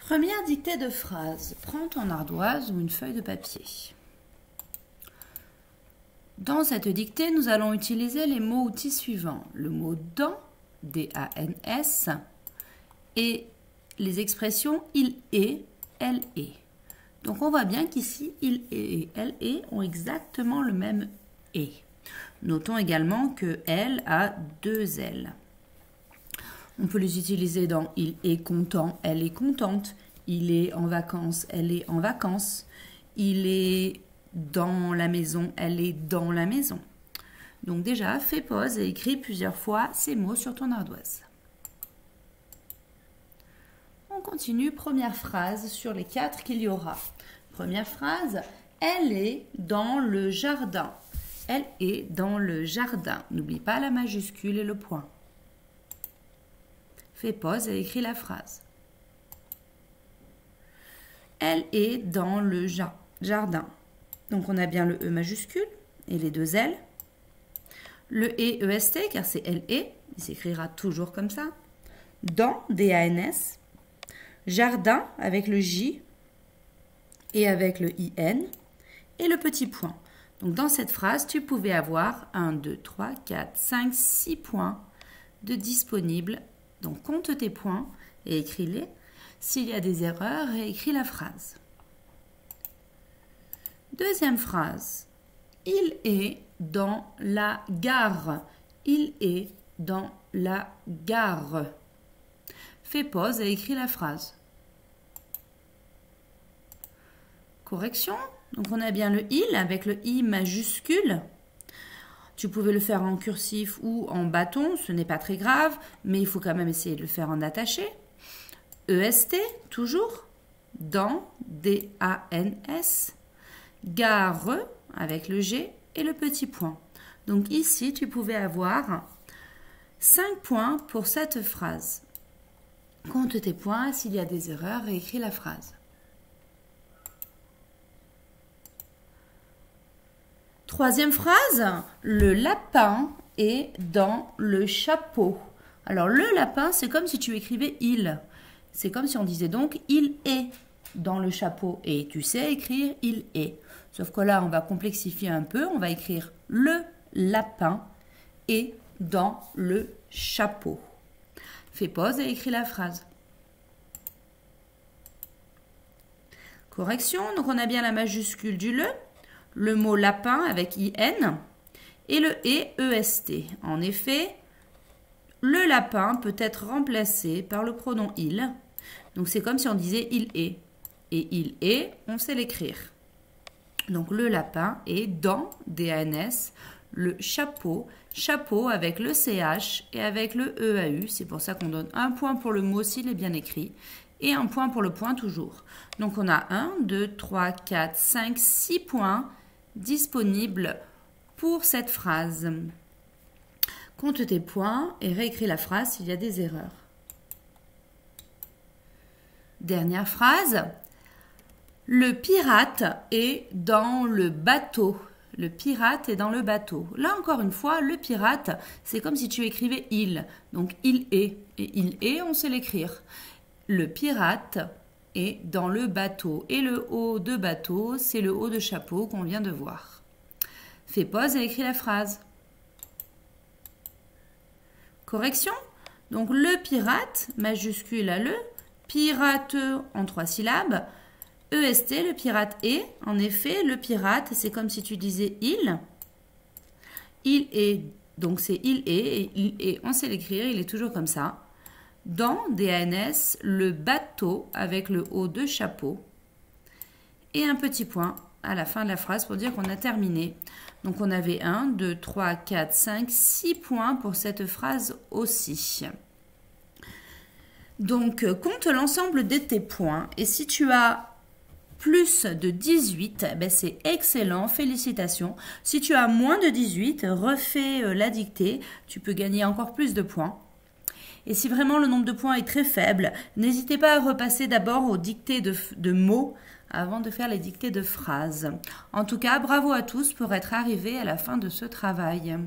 Première dictée de phrase. Prends ton ardoise ou une feuille de papier. Dans cette dictée, nous allons utiliser les mots-outils suivants. Le mot dans, D-A-N-S, et les expressions il est, elle est. Donc on voit bien qu'ici, il est et elle est ont exactement le même et. Notons également que elle a deux L. On peut les utiliser dans il est content, elle est contente. Il est en vacances, elle est en vacances. Il est dans la maison, elle est dans la maison. Donc déjà, fais pause et écris plusieurs fois ces mots sur ton ardoise. On continue, première phrase sur les 4 qu'il y aura. Première phrase, elle est dans le jardin. Elle est dans le jardin. N'oublie pas la majuscule et le point. Fais pause et écris la phrase. Elle est dans le jardin. Donc on a bien le E majuscule et les deux L. Le E, EST, car c'est elle est, il s'écrira toujours comme ça. Dans, D-A-N-S. Jardin avec le J et avec le I-N et le petit point. Donc dans cette phrase, tu pouvais avoir 1, 2, 3, 4, 5, 6 points de disponibles. Donc compte tes points et écris-les. S'il y a des erreurs, réécris la phrase. Deuxième phrase. Il est dans la gare. Il est dans la gare. Fais pause et écris la phrase. Correction. Donc on a bien le il avec le i majuscule. Tu pouvais le faire en cursif ou en bâton, ce n'est pas très grave, mais il faut quand même essayer de le faire en attaché. EST, toujours. Dans, D-A-N-S. Gare, avec le G et le petit point. Donc ici, tu pouvais avoir 5 points pour cette phrase. Compte tes points, s'il y a des erreurs, et écris la phrase. Troisième phrase, le lapin est dans le chapeau. Alors le lapin, c'est comme si tu écrivais il. C'est comme si on disait donc il est dans le chapeau. Et tu sais écrire il est. Sauf que là, on va complexifier un peu. On va écrire le lapin est dans le chapeau. Fais pause et écris la phrase. Correction, donc on a bien la majuscule du le mot lapin avec IN et le EST. En effet, le lapin peut être remplacé par le pronom il. Donc c'est comme si on disait il est. Et il est, on sait l'écrire. Donc le lapin est dans, D-A-N-S, le chapeau, chapeau avec le CH et avec le EAU. C'est pour ça qu'on donne un point pour le mot s'il est bien écrit et un point pour le point toujours. Donc on a 1, 2, 3, 4, 5, 6 points disponibles pour cette phrase. Compte tes points et réécris la phrase s'il y a des erreurs. Dernière phrase. Le pirate est dans le bateau. Le pirate est dans le bateau. Là, encore une fois, le pirate, c'est comme si tu écrivais il. Donc, il est. Et il est, on sait l'écrire. Le pirate est dans le bateau. Et le haut de bateau, c'est le haut de chapeau qu'on vient de voir. Fais pause et écris la phrase. Correction. Donc, le pirate, majuscule à le, pirate en 3 syllabes, EST, le pirate est. En effet, le pirate, c'est comme si tu disais il. Il est, donc c'est il est, et il est, on sait l'écrire, il est toujours comme ça. Dans, D-A-N-S, le bateau avec le haut de chapeau. Et un petit point à la fin de la phrase pour dire qu'on a terminé. Donc on avait 1, 2, 3, 4, 5, 6 points pour cette phrase aussi. Donc compte l'ensemble de tes points et si tu as plus de 18, ben c'est excellent, félicitations. Si tu as moins de 18, refais la dictée, tu peux gagner encore plus de points. Et si vraiment le nombre de points est très faible, n'hésitez pas à repasser d'abord aux dictées de mots avant de faire les dictées de phrases. En tout cas, bravo à tous pour être arrivés à la fin de ce travail.